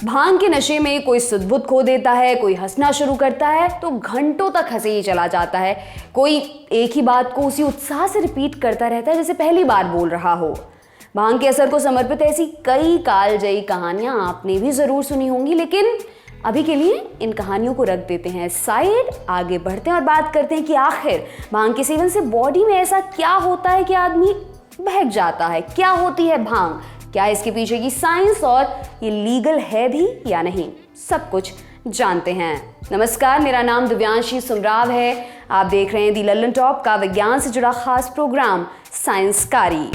भांग के नशे में कोई सुध-बुध खो देता है, कोई हंसना शुरू करता है तो घंटों तक हंसे ही चला जाता है। कोई एक ही बात को उसी उत्साह से रिपीट करता रहता है जैसे पहली बार बोल रहा हो। भांग के असर को समर्पित ऐसी कई कालजयी कहानियां आपने भी जरूर सुनी होंगी, लेकिन अभी के लिए इन कहानियों को रख देते हैं साइड, आगे बढ़ते हैं और बात करते हैं कि आखिर भांग के सेवन से बॉडी में ऐसा क्या होता है कि आदमी बहक जाता है। क्या होती है भांग, क्या इसके पीछे की साइंस, और ये लीगल है भी या नहीं, सब कुछ जानते हैं। नमस्कार, मेरा नाम दिव्यांशी सुमराव है। आप देख रहे हैं दी लल्लन टॉप का विज्ञान से जुड़ा खास प्रोग्राम साइंसकारी।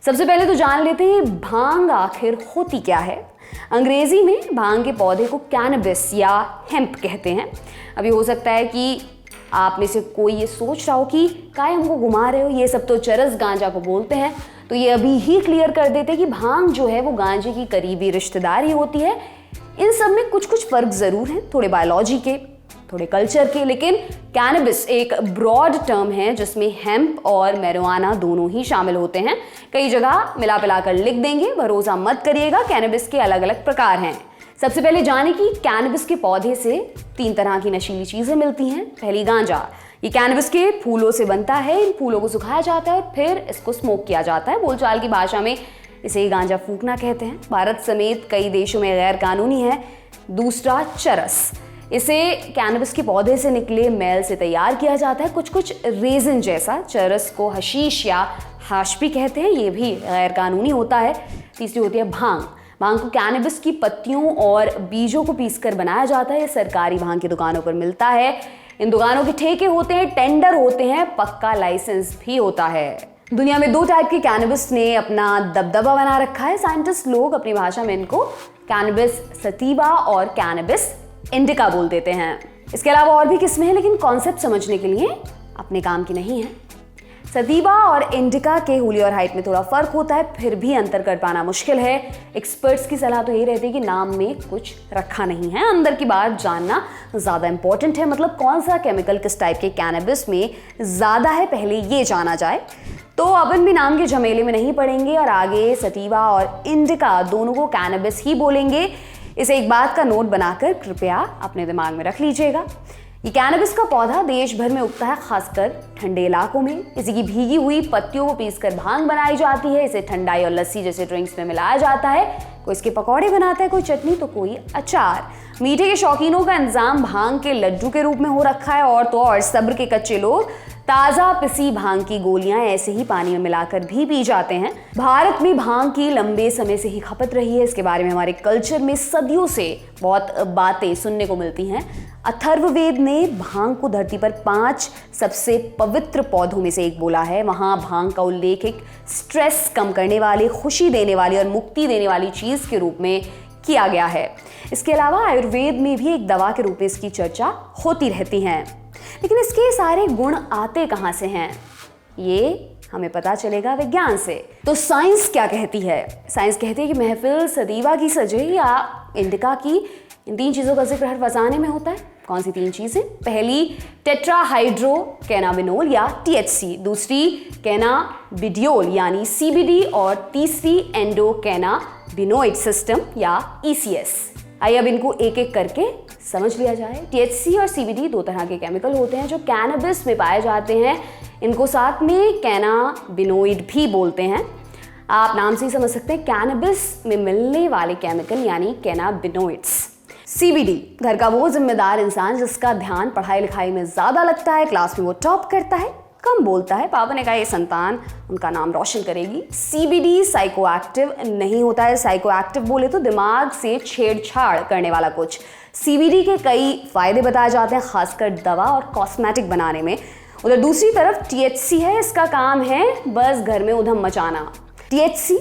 सबसे पहले तो जान लेते हैं भांग आखिर होती क्या है। अंग्रेजी में भांग के पौधे को कैनबिस या हेम्प कहते हैं। अभी हो सकता है कि आप में से कोई ये सोच रहा हो कि काय हमको घुमा रहे हो, ये सब तो चरस गांजा को बोलते हैं। तो ये अभी ही क्लियर कर देते हैं कि भांग जो है वो गांजे की करीबी रिश्तेदार ही होती है। इन सब में कुछ कुछ फर्क जरूर हैं, थोड़े बायोलॉजी के, थोड़े कल्चर के, लेकिन कैनबिस एक ब्रॉड टर्म है जिसमें हेम्प और मैरिजुआना दोनों ही शामिल होते हैं। कई जगह मिला पिला कर लिख देंगे, भरोसा मत करिएगा। कैनबिस के अलग अलग प्रकार हैं। सबसे पहले जाने कि कैनबिस के पौधे से 3 तरह की नशीली चीजें मिलती हैं। पहली गांजा, ये कैनबिस के फूलों से बनता है। इन फूलों को सुखाया जाता है और फिर इसको स्मोक किया जाता है। बोलचाल की भाषा में इसे गांजा फूकना कहते हैं। भारत समेत कई देशों में गैर कानूनी है। दूसरा चरस, इसे कैनबिस के पौधे से निकले मैल से तैयार किया जाता है, कुछ कुछ रेजिन जैसा। चरस को हशीश या हाश भी कहते हैं, ये भी गैर कानूनी होता है। तीसरी होती है भांग। भांग को कैनबिस की पत्तियों और बीजों को पीसकर बनाया जाता है। ये सरकारी भांग की दुकानों पर मिलता है। इन दुकानों के ठेके होते हैं, टेंडर होते हैं, पक्का लाइसेंस भी होता है। दुनिया में 2 टाइप के कैनबिस ने अपना दबदबा बना रखा है। साइंटिस्ट लोग अपनी भाषा में इनको कैनबिस सटीवा और कैनबिस इंडिका बोल देते हैं। इसके अलावा और भी किस्में हैं, लेकिन कॉन्सेप्ट समझने के लिए अपने काम की नहीं है। सटीवा और इंडिका के हुलिया और हाइट में थोड़ा फर्क होता है, फिर भी अंतर कर पाना मुश्किल है। एक्सपर्ट्स की सलाह तो ये रहती है कि नाम में कुछ रखा नहीं है, अंदर की बात जानना ज्यादा इंपॉर्टेंट है। मतलब कौन सा केमिकल किस टाइप के कैनबिस में ज्यादा है, पहले ये जाना जाए तो अपन भी नाम के झमेले में नहीं पड़ेंगे और आगे सटीवा और इंडिका दोनों को कैनबिस ही बोलेंगे। इसे एक बात का नोट बनाकर कृपया अपने दिमाग में रख लीजिएगा। ये कैनबिस का पौधा देश भर में उगता है, खासकर ठंडे इलाकों में। इसी की भीगी हुई पत्तियों को पीसकर भांग बनाई जाती है। इसे ठंडाई और लस्सी जैसे ड्रिंक्स में मिलाया जाता है। कोई इसके पकौड़े बनाता है, कोई चटनी तो कोई अचार। मीठे के शौकीनों का इंतजाम भांग के लड्डू के रूप में हो रखा है, और तो और सब्र के कच्चे लोग ताज़ा पिसी भांग की गोलियां ऐसे ही पानी में मिलाकर भी पी जाते हैं। भारत में भांग की लंबे समय से ही खपत रही है। इसके बारे में हमारे कल्चर में सदियों से बहुत बातें सुनने को मिलती हैं। अथर्ववेद ने भांग को धरती पर 5 सबसे पवित्र पौधों में से एक बोला है। वहाँ भांग का उल्लेख एक स्ट्रेस कम करने वाले, खुशी देने वाली और मुक्ति देने वाली चीज़ के रूप में किया गया है। इसके अलावा आयुर्वेद में भी एक दवा के रूप में इसकी चर्चा होती रहती है। लेकिन इसके सारे गुण आते कहाँ से हैं, ये हमें पता चलेगा विज्ञान से। तो साइंस क्या कहती है? साइंस कहती है कि महफिल सटीवा की सजे या इंडिका की, इन 3 चीज़ों का जिक्र हर फसाने में होता है। कौन सी 3 चीज़ें? पहली टेट्राहाइड्रो कैनाबिनोल या THC, दूसरी कैनाबिडियोल यानी CBD, और तीसरी एंडोकैनाबिनोइड सिस्टम या ECS। आइए अब इनको एक एक करके समझ लिया जाए। THC और CBD 2 तरह के केमिकल होते हैं जो कैनबिस में पाए जाते हैं। इनको साथ में कैनाबिनोइड भी बोलते हैं। आप नाम से ही समझ सकते हैं, कैनबिस में मिलने वाले केमिकल यानी कैनाबिनोइड्स। CBD, घर का वो जिम्मेदार इंसान जिसका ध्यान पढ़ाई लिखाई में ज्यादा लगता है, क्लास में वो टॉप करता है, कम बोलता है। पापा ने कहा ये संतान उनका नाम रोशन करेगी। CBD साइकोएक्टिव नहीं होता है। साइकोएक्टिव बोले तो दिमाग से छेड़छाड़ करने वाला कुछ। CBD के कई फायदे बताए जाते हैं, खासकर दवा और कॉस्मेटिक बनाने में। उधर दूसरी तरफ THC है, इसका काम है बस घर में उधम मचाना। THC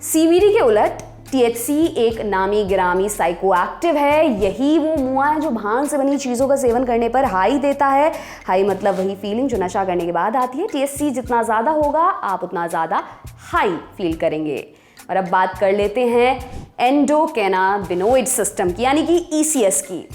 CBD के उलट THC एक नामी गिरामी साइकोएक्टिव है। यही वो मुआ है जो भांग से बनी चीज़ों का सेवन करने पर हाई देता है। हाई मतलब वही फीलिंग जो नशा करने के बाद आती है। THC जितना ज़्यादा होगा आप उतना ज़्यादा हाई फील करेंगे। और अब बात कर लेते हैं एंडोकैनाबिनोइड सिस्टम की, यानी कि ECS की।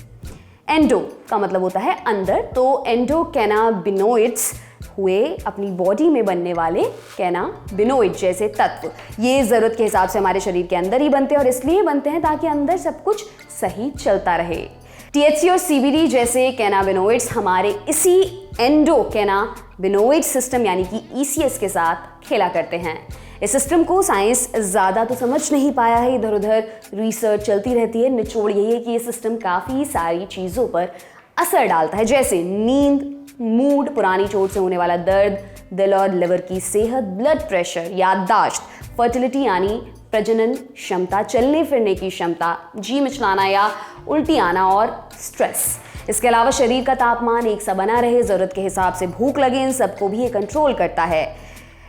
एंडो का मतलब होता है अंदर, तो एंडोकैनाबिनोइड्स हुए अपनी बॉडी में बनने वाले कैनाबिनोइड जैसे तत्व। ये ज़रूरत के हिसाब से हमारे शरीर के अंदर ही बनते हैं और इसलिए बनते हैं ताकि अंदर सब कुछ सही चलता रहे। THC और CBD जैसे कैनाबिनोइड्स हमारे इसी एंडोकैनाबिनोइड सिस्टम यानी कि ECS के साथ खेला करते हैं। इस सिस्टम को साइंस ज़्यादा तो समझ नहीं पाया है, इधर उधर रिसर्च चलती रहती है। निचोड़ यही है कि ये सिस्टम काफ़ी सारी चीज़ों पर असर डालता है, जैसे नींद, मूड, पुरानी चोट से होने वाला दर्द, दिल और लिवर की सेहत, ब्लड प्रेशर, याददाश्त, फर्टिलिटी यानी प्रजनन क्षमता, चलने फिरने की क्षमता, जी मिचलाना या उल्टी आना और स्ट्रेस। इसके अलावा शरीर का तापमान एक सा बना रहे, ज़रूरत के हिसाब से भूख लगे, इन सबको भी ये कंट्रोल करता है।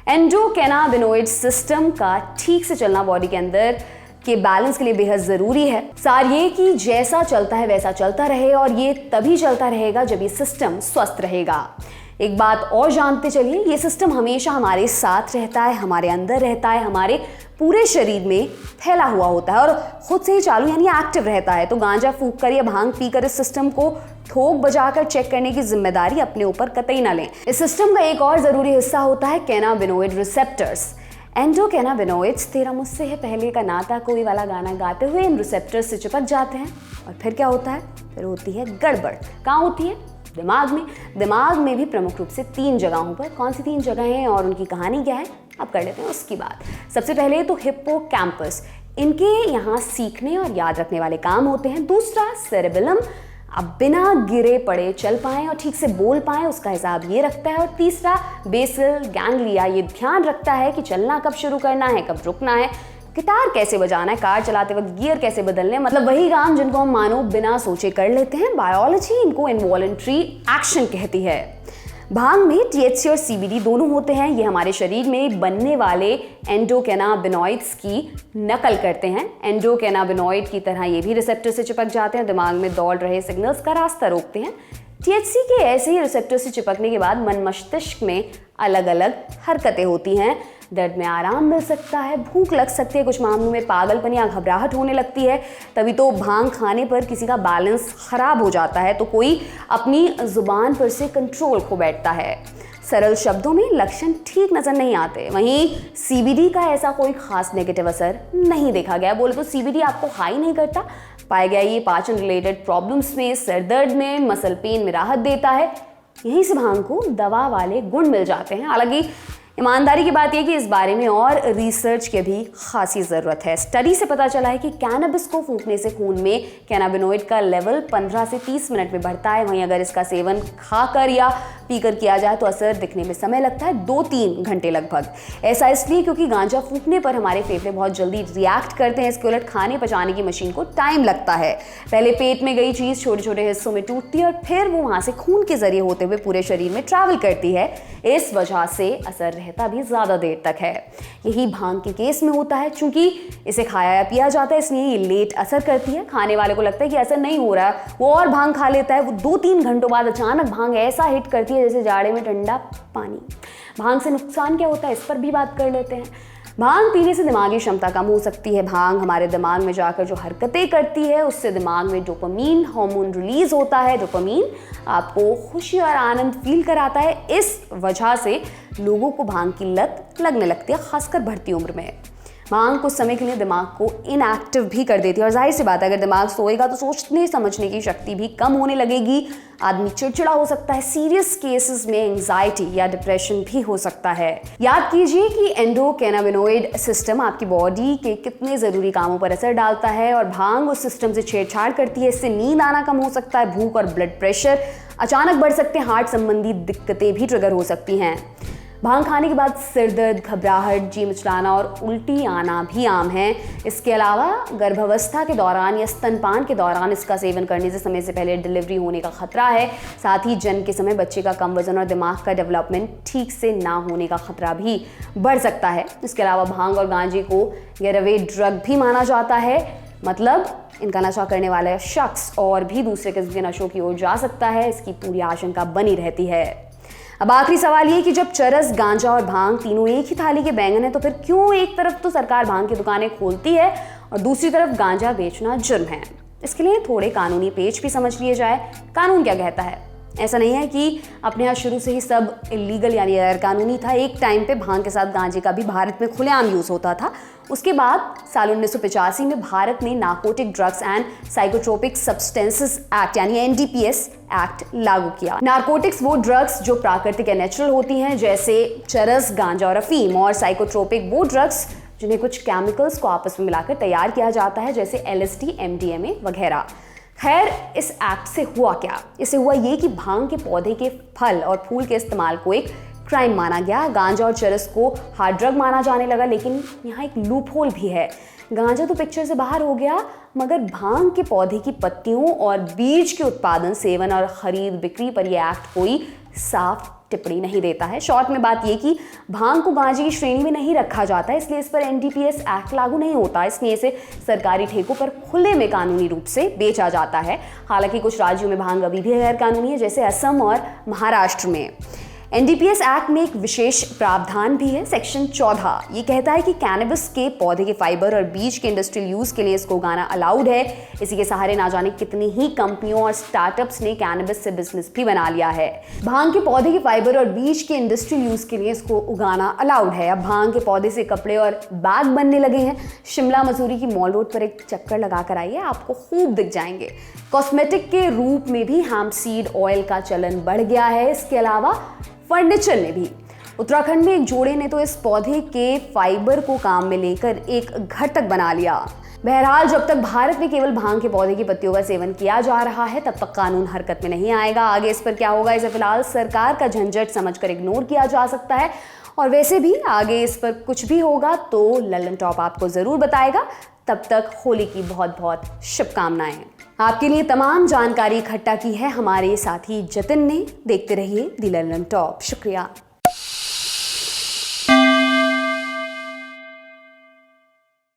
एंडोकैनाबिनोइड सिस्टम का ठीक से चलना बॉडी के अंदर के बैलेंस के लिए बेहद ज़रूरी है। सार ये कि जैसा चलता है वैसा चलता रहे और ये तभी चलता रहेगा जब ये सिस्टम स्वस्थ रहेगा। एक बात और जानते चलिए, ये सिस्टम हमेशा हमारे साथ रहता है, हमारे अंदर रहता है, हमारे पूरे शरीर में फैला हुआ होता है और खुद से ही चालू यानी एक्टिव रहता है। तो गांजा फूंक कर या भांग पीकर इस सिस्टम को ठोक बजाकर चेक करने की जिम्मेदारी अपने ऊपर कतई ना लें। इस सिस्टम का एक और ज़रूरी हिस्सा होता है कैनाबिनोइड रिसेप्टर्स। एंडोकैनाबिनोइड्स तेरा मुझसे है पहले का नाता कोई वाला गाना गाते हुए इन रिसेप्टर्स से चिपक जाते हैं और फिर क्या होता है? फिर होती है गड़बड़। कहाँ होती है? दिमाग में। दिमाग में भी प्रमुख रूप से 3 जगहों पर। कौन सी 3 जगहें हैं और उनकी कहानी क्या है, अब कर लेते हैं उसकी बात। सबसे पहले तो हिप्पोकैम्पस, इनके यहाँ सीखने और याद रखने वाले काम होते हैं। दूसरा सेरेबेलम, अब बिना गिरे पड़े चल पाएं और ठीक से बोल पाएं उसका हिसाब ये रखता है। और तीसरा बेसल गैंग्लिया, ये ध्यान रखता है कि चलना कब शुरू करना है, कब रुकना है, गिटार कैसे बजाना है, कार चलाते वक्त गियर कैसे बदलने, मतलब वही काम जिनको हम मानो बिना सोचे कर लेते हैं। बायोलॉजी इनको इनवॉलंटरी एक्शन कहती है। भांग में THC और CBD दोनों होते हैं। ये हमारे शरीर में बनने वाले एंडोकैनाबिनोइड्स की नकल करते हैं। एंडोकैनाबिनोइड की तरह ये भी रिसेप्टर से चिपक जाते हैं, दिमाग में दौड़ रहे सिग्नल्स का रास्ता रोकते हैं। THC के ऐसे ही रिसेप्टर से चिपकने के बाद मन मस्तिष्क में अलग अलग हरकतें होती हैं। दर्द में आराम मिल सकता है, भूख लग सकती है, कुछ मामलों में पागलपन या घबराहट होने लगती है। तभी तो भांग खाने पर किसी का बैलेंस खराब हो जाता है तो कोई अपनी जुबान पर से कंट्रोल खो बैठता है। सरल शब्दों में लक्षण ठीक नजर नहीं आते। वहीं CBD का ऐसा कोई खास नेगेटिव असर नहीं देखा गया। बोले तो CBD आपको हाई नहीं करता, पाया गया ये पाचन रिलेटेड प्रॉब्लम्स में, सर दर्द में, मसल पेन में राहत देता है। यहीं से भांग को दवा वाले गुण मिल जाते हैं। हालांकि ईमानदारी की बात यह कि इस बारे में और रिसर्च की भी खासी ज़रूरत है। स्टडी से पता चला है कि कैनबिस को फूंकने से खून में कैनाबिनोइड का लेवल 15 से 30 मिनट में बढ़ता है। वहीं अगर इसका सेवन खाकर या पीकर किया जाए तो असर दिखने में समय लगता है 2-3 घंटे लगभग। ऐसा इसलिए क्योंकि गांजा फूंकने पर हमारे फेफड़े बहुत जल्दी रिएक्ट करते हैं। इसके उलट खाने पचाने की मशीन को टाइम लगता है। पहले पेट में गई चीज़ छोटे छोटे हिस्सों में टूटती है और फिर वो वहाँ से खून के जरिए होते हुए पूरे शरीर में ट्रैवल करती है। इस वजह से असर रहता भी ज़्यादा देर तक है। यही भांग के केस में होता है। चूंकि इसे खाया या पिया जाता है इसलिए ये लेट असर करती है। खाने वाले को लगता है कि असर नहीं हो रहा है, वो और भांग खा लेता है। वो 2-3 घंटों बाद अचानक भांग ऐसा हिट करती है जैसे जाड़े में ठंडा पानी। भांग से नुकसान क्या होता है इस पर भी बात कर लेते हैं। भांग पीने से दिमागी क्षमता कम हो सकती है। भांग हमारे दिमाग में जाकर जो हरकतें करती है उससे दिमाग में डोपामीन हार्मोन रिलीज होता है। डोपामीन आपको खुशी और आनंद फील कराता है। इस वजह से लोगों को भांग की लत लगने लगती है, खासकर बढ़ती उम्र में। भांग कुछ समय के लिए दिमाग को इनएक्टिव भी कर देती है और जाहिर सी बात है अगर दिमाग सोएगा तो सोचने समझने की शक्ति भी कम होने लगेगी। आदमी चिड़चिड़ा हो सकता है। सीरियस केसेस में एंजाइटी या डिप्रेशन भी हो सकता है। याद कीजिए कि एंडोकैनाबिनोइड सिस्टम आपकी बॉडी के कितने ज़रूरी कामों पर असर डालता है और भांग उस सिस्टम से छेड़छाड़ करती है। इससे नींद आना कम हो सकता है, भूख और ब्लड प्रेशर अचानक बढ़ सकते हैं, हार्ट संबंधी दिक्कतें भी ट्रिगर हो सकती हैं। भांग खाने के बाद सिर दर्द, घबराहट, जी मिचलाना और उल्टी आना भी आम है। इसके अलावा गर्भावस्था के दौरान या स्तनपान के दौरान इसका सेवन करने से समय से पहले डिलीवरी होने का खतरा है। साथ ही जन्म के समय बच्चे का कम वजन और दिमाग का डेवलपमेंट ठीक से ना होने का खतरा भी बढ़ सकता है। इसके अलावा भांग और गांजे को गेटअवे ड्रग भी माना जाता है, मतलब इनका नशा करने वाला शख्स और भी दूसरे किस्म के नशों की ओर जा सकता है। इसकी पूरी आशंका बनी रहती है। अब आखिरी सवाल ये कि जब चरस, गांजा और भांग तीनों एक ही थाली के बैंगन है तो फिर क्यों एक तरफ तो सरकार भांग की दुकानें खोलती है और दूसरी तरफ गांजा बेचना जुर्म है? इसके लिए थोड़े कानूनी पेच भी समझ लिए जाए। कानून क्या कहता है? ऐसा नहीं है कि अपने यहाँ शुरू से ही सब इलीगल यानी गैर कानूनी था। एक टाइम पे भांग के साथ गांजे का भी भारत में खुलेआम यूज़ होता था। उसके बाद साल 1985 में भारत ने narcotic drugs and psychotropic substances act यानी एनडीपीएस एक्ट लागू किया। नार्कोटिक्स वो ड्रग्स जो प्राकृतिक या नेचुरल होती हैं, जैसे चरस, गांजा और अफीम, और साइकोट्रोपिक वो ड्रग्स जिन्हें कुछ केमिकल्स को आपस में मिलाकर तैयार किया जाता है, जैसे एलएसडी, एमडीएमए वगैरह। खैर, इस एक्ट से हुआ क्या? इससे हुआ ये कि भांग के पौधे के फल और फूल के इस्तेमाल को एक क्राइम माना गया। गांजा और चरस को हार्ड ड्रग माना जाने लगा, लेकिन यहाँ एक लूप होल भी है। गांजा तो पिक्चर से बाहर हो गया, मगर भांग के पौधे की पत्तियों और बीज के उत्पादन, सेवन और खरीद बिक्री पर यह एक्ट कोई साफ टिप्पणी नहीं देता है। शॉर्ट में बात यह कि भांग को गांजे की श्रेणी में नहीं रखा जाता, इसलिए इस पर एनडीपीएस एक्ट लागू नहीं होता। इसलिए इसे सरकारी ठेकों पर खुले में कानूनी रूप से बेचा जाता है। हालांकि कुछ राज्यों में भांग अभी भी गैर कानूनी है, जैसे असम और महाराष्ट्र में। एनडीपीएस एक्ट में एक विशेष प्रावधान भी है, सेक्शन 14। ये कहता है कि कैनबिस के पौधे के फाइबर और बीज के इंडस्ट्रियल यूज के लिए इसको उगाना अलाउड है। इसी के सहारे ना जाने कितनी ही कंपनियों और स्टार्टअप्स ने कैनबिस से बिजनेस भी बना लिया है। भांग के पौधे के फाइबर और बीज के इंडस्ट्रियल यूज के लिए इसको उगाना अलाउड है। अब भांग के पौधे से कपड़े और बैग बनने लगे हैं। शिमला मसूरी की मॉल रोड पर एक चक्कर लगा कर आइए, आपको खूब दिख जाएंगे। कॉस्मेटिक के रूप में भी हैम्प सीड ऑयल का चलन बढ़ गया है। इसके अलावा फर्नीचर में भी। उत्तराखंड में एक जोड़े ने तो इस पौधे के फाइबर को काम में लेकर एक घर तक बना लिया। बहरहाल, जब तक भारत में केवल भांग के पौधे की पत्तियों का सेवन किया जा रहा है, तब तक कानून हरकत में नहीं आएगा। आगे इस पर क्या होगा, इसे फिलहाल सरकार का झंझट समझकर इग्नोर किया जा सकता है। और वैसे भी आगे इस पर कुछ भी होगा तो ललन टॉप आपको जरूर बताएगा। तब तक होली की बहुत बहुत शुभकामनाएं। आपके लिए तमाम जानकारी इकट्ठा की है हमारे साथी जतिन ने। देखते रहिए दी ललन टॉप। शुक्रिया।